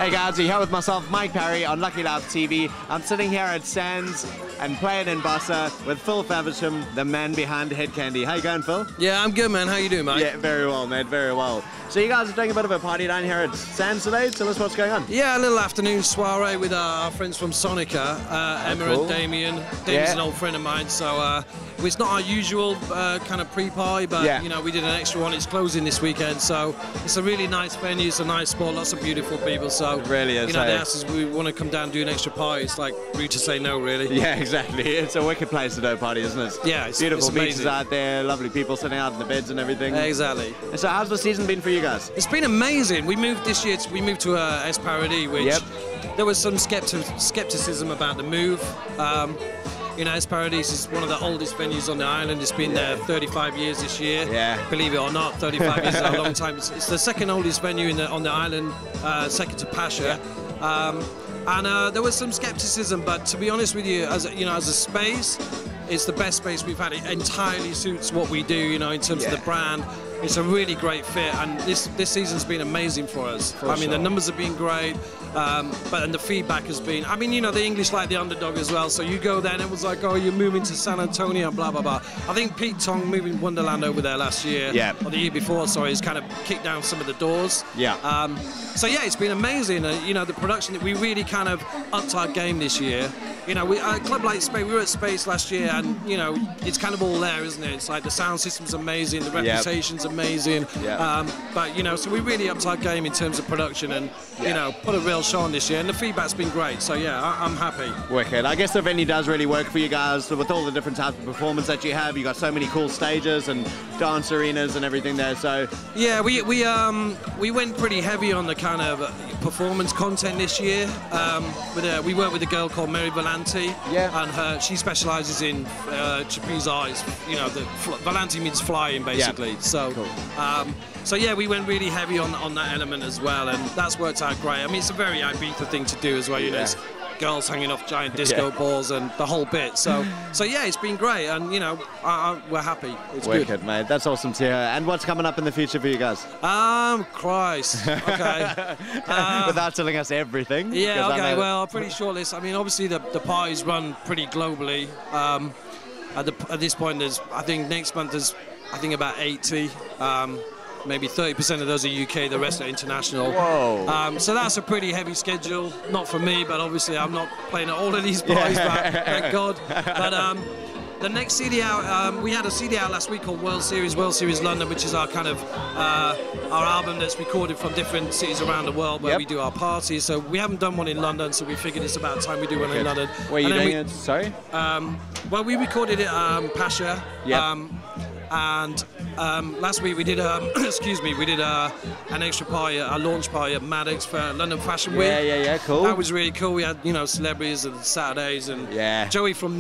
Hey guys, you're here with myself, Mike Parry, on Lucky Live TV. I'm sitting here at Sands and playing in Bossa with Phil Faversham, the man behind Hed Kandi. How you going, Phil? Yeah, I'm good, man. How you doing, mate? Yeah, very well, mate, very well. So you guys are doing a bit of a party down here at Sands today. Tell us what's going on. Yeah, a little afternoon soiree with our friends from Sonica, Emma cool. and Damien. Damien's an old friend of mine, so it's not our usual kind of pre-party, but you know, we did an extra one. It's closing this weekend, so it's a really nice venue. It's a nice spot, lots of beautiful people. So it really is. You know, they asked us we want to come down and do an extra party. It's like rude to say no, really. Yeah, exactly. It's a wicked place to do a party, isn't it? Yeah, it's beautiful amazing. beaches out there, lovely people sitting out in the beds and everything. Exactly. And so how's the season been for you guys? It's been amazing. We moved this year. We moved to Parry, which there was some skepticism about the move. You know, Parry is one of the oldest venues on the island. It's been there 35 years this year. Yeah. Believe it or not, 35 years is a long time. It's the second oldest venue on the island, second to Pasha. And there was some skepticism, but to be honest with you, as a space, it's the best space we've had. It entirely suits what we do, you know, in terms of the brand. It's a really great fit, and this season's been amazing for us. I mean, the numbers have been great, and the feedback has been. I mean, you know, the English like the underdog as well. So you go there, and it was like, oh, you're moving to San Antonio, blah blah blah. I think Pete Tong moving Wonderland over there last year, or the year before, sorry, has kind of kicked down some of the doors. So yeah, it's been amazing. You know, the production that we really kind of upped our game this year. You know, a club like Space, we were at Space last year, and you know, it's kind of all there, isn't it? It's like the sound system's amazing, the reputation's amazing. But you know, so we really upped our game in terms of production, and you know, put a real show on this year, and the feedback's been great. So yeah, I'm happy. Wicked. I guess the venue does really work for you guys with all the different types of performance that you have. You got so many cool stages and dance arenas and everything there. So yeah, we went pretty heavy on the kind of performance content this year. We worked with a girl called Mary Valenti, and she specialises in trapeze eyes. You know, Valenti means flying basically. So, so yeah, we went really heavy on that element as well, and that's worked out great. I mean, it's a very Ibiza thing to do as well. You know, it's girls hanging off giant disco balls and the whole bit. So yeah, it's been great, and you know, we're happy. It's wicked, good, mate. That's awesome to hear. And what's coming up in the future for you guys? Christ. Okay. Without telling us everything. Yeah. Okay. Well, pretty short list. I mean, obviously the parties run pretty globally. At this point, I think next month there's about 80. Maybe 30% of those are UK, the rest are international. Whoa. So that's a pretty heavy schedule. Not for me, but obviously I'm not playing at all of these parties, thank God. But the next CD out, we had a CD out last week called World Series London, which is our kind of our album that's recorded from different cities around the world where we do our parties. So we haven't done one in London, so we figured it's about time we do one in London. Where are you doing it? Sorry? Well, we recorded it at Pasha. And last week we did an extra party, a launch party at Maddox for London Fashion Week. Yeah, cool. That was really cool. We had, you know, celebrities and Saturdays, and Joey from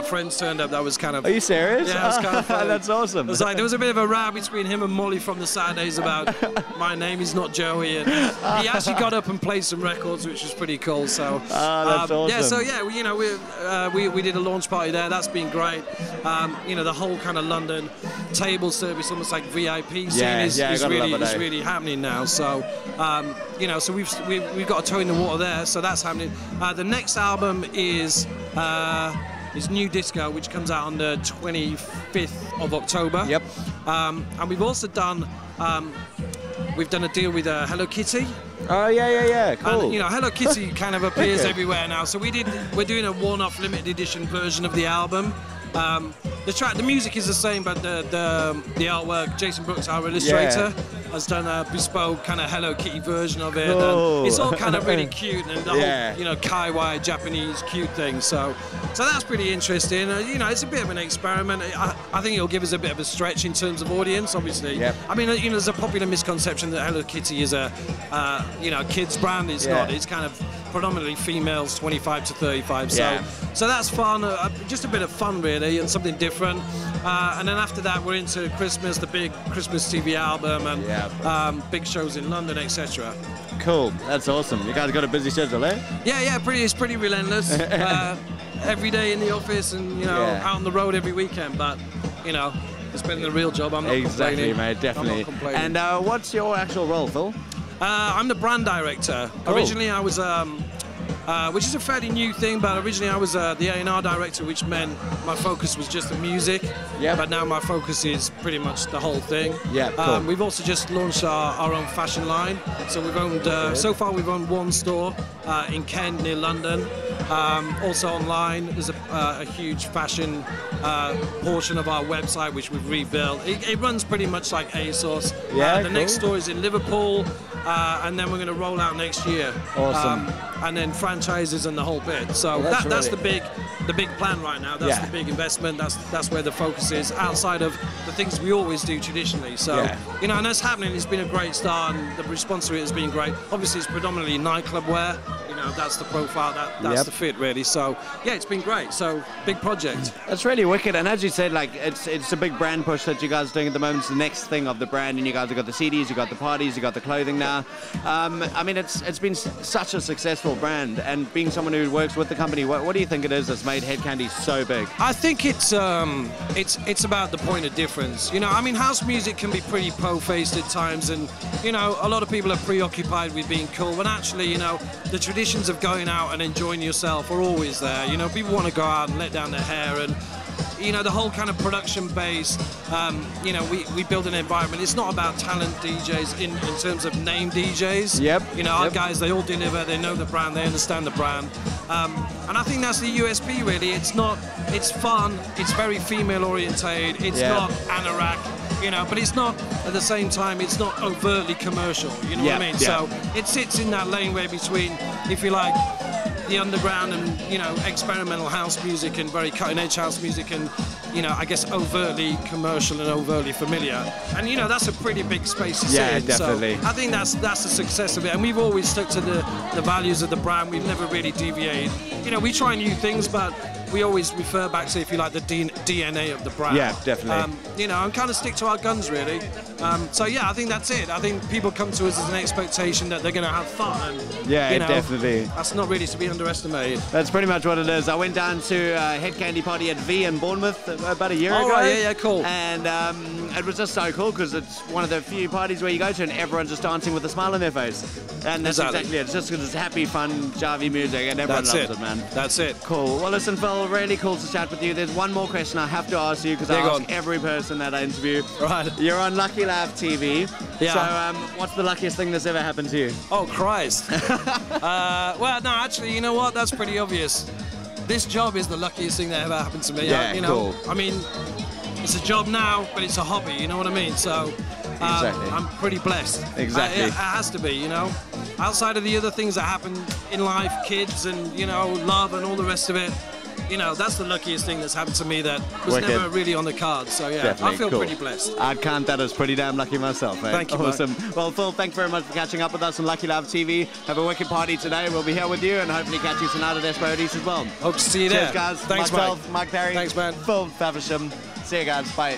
Friends turned up. That was kind of. Are you serious? Yeah, it was kind of funny. That's awesome. It was like there was a bit of a row between him and Molly from the Saturdays about my name is not Joey, and he actually got up and played some records, which was pretty cool. So that's awesome. Yeah, so yeah, we did a launch party there. That's been great. You know, the whole kind of London table service, almost like VIP scene, is really happening now. So you know, so we've got a toe in the water there. So that's happening. The next album is New Disco, which comes out on the 25th of October. And we've also done a deal with Hello Kitty. Oh yeah, cool. And, you know, Hello Kitty kind of appears everywhere now. So we're doing a one-off limited edition version of the album. The music is the same, but the artwork, Jason Brooks, our illustrator, has done a bespoke kind of Hello Kitty version of it. Cool. And it's all kind of really cute, and the whole, you know, kawaii Japanese cute thing. So that's pretty interesting. You know, it's a bit of an experiment. I think it'll give us a bit of a stretch in terms of audience, obviously. I mean, you know, there's a popular misconception that Hello Kitty is a kids brand. It's not. It's kind of predominantly females, 25 to 35. So that's fun. Just a bit of fun, really, and something different. And then after that, we're into Christmas, the big Christmas TV album, and big shows in London, etc. Cool. That's awesome. You guys got a busy schedule, eh? Yeah. It's pretty relentless. Every day in the office, and you know, out on the road every weekend. But you know, it's been the real job. I'm not complaining. Exactly, mate. Definitely. I'm not complaining. And what's your actual role, Phil? I'm the brand director. Cool. Originally, I was, which is a fairly new thing, but originally I was the A&R director, which meant my focus was just the music. Yeah. But now my focus is pretty much the whole thing. Yeah, cool. We've also just launched our own fashion line. So we've owned, so far we've owned one store in Kent near London. Also online, there's a huge fashion portion of our website which we've rebuilt. It runs pretty much like ASOS. Yeah, the next store is in Liverpool, and then we're going to roll out next year. Awesome. And then franchises and the whole bit. So that's the big plan right now. That's the big investment. That's where the focus is, outside of the things we always do traditionally. So you know, and that's happening. It's been a great start, and the response to it has been great. Obviously, it's predominantly nightclub wear. You know, that's the profile. That's the fit, really. So yeah, it's been great. So big project. That's really wicked. And as you said, like it's a big brand push that you guys are doing at the moment. It's the next thing of the brand, and you guys have got the CDs, you got the parties, you got the clothing now. I mean, it's been such a successful brand, and being someone who works with the company, what do you think it is that's made Hed Kandi so big? I think it's about the point of difference. You know, I mean, house music can be pretty po-faced at times, and you know, a lot of people are preoccupied with being cool. When actually, you know, the traditions of going out and enjoying yourself are always there. You know, people want to go out and let down their hair, and you know, the whole kind of production base, you know, we build an environment. It's not about talent DJs in terms of name DJs. Yep. You know, our guys, they all deliver, they know the brand, they understand the brand. And I think that's the USP, really. It's fun, it's very female orientated, it's not anorak, you know, but it's not, at the same time, it's not overtly commercial, you know what I mean? So it sits in that laneway between, if you like, the underground and, you know, experimental house music and very cutting-edge house music and, you know, I guess overtly commercial and overtly familiar. And, you know, that's a pretty big space to sit in. Definitely. So I think that's the success of it. And we've always stuck to the values of the brand. We've never really deviated. You know, we try new things, but we always refer back to, if you like, the DNA of the brand. Yeah, definitely. You know, and kind of stick to our guns, really. So yeah, I think that's it. I think people come to us as an expectation that they're going to have fun. And, yeah, you know, definitely. That's not really to be underestimated. That's pretty much what it is. I went down to Hed Kandi party at V in Bournemouth about a year ago. Right, yeah, cool. And it was just so cool because it's one of the few parties where you go to and everyone's just dancing with a smile on their face. And that's exactly it. It's just because it's happy, fun, javy music, and everyone loves it, man. That's it. Cool. Well, listen, Phil, really cool to chat with you. There's one more question I have to ask you because I ask every person that I interview. Right. You're on Lucky Lab TV. Yeah. So what's the luckiest thing that's ever happened to you? Oh, Christ. Well, no, actually, you know what? That's pretty obvious. This job is the luckiest thing that ever happened to me. Yeah, you know, cool. I mean, it's a job now, but it's a hobby, you know what I mean? So I'm pretty blessed. Exactly. It has to be, you know. Outside of the other things that happen in life, kids and, you know, love and all the rest of it, you know, that's the luckiest thing that's happened to me that was never really on the cards. So yeah, definitely. I feel pretty blessed. I'd count that as pretty damn lucky myself, mate. Thank you, awesome. Mate. Well, Phil, thanks very much for catching up with us on Lucky Lab TV. Have a wicked party today. We'll be here with you and hopefully catch you tonight at Esparodies as well. Hope to see you there. Cheers, guys. Thanks, Myself, Mike Parry. Thanks, man. Phil Faversham. See you guys. Bye.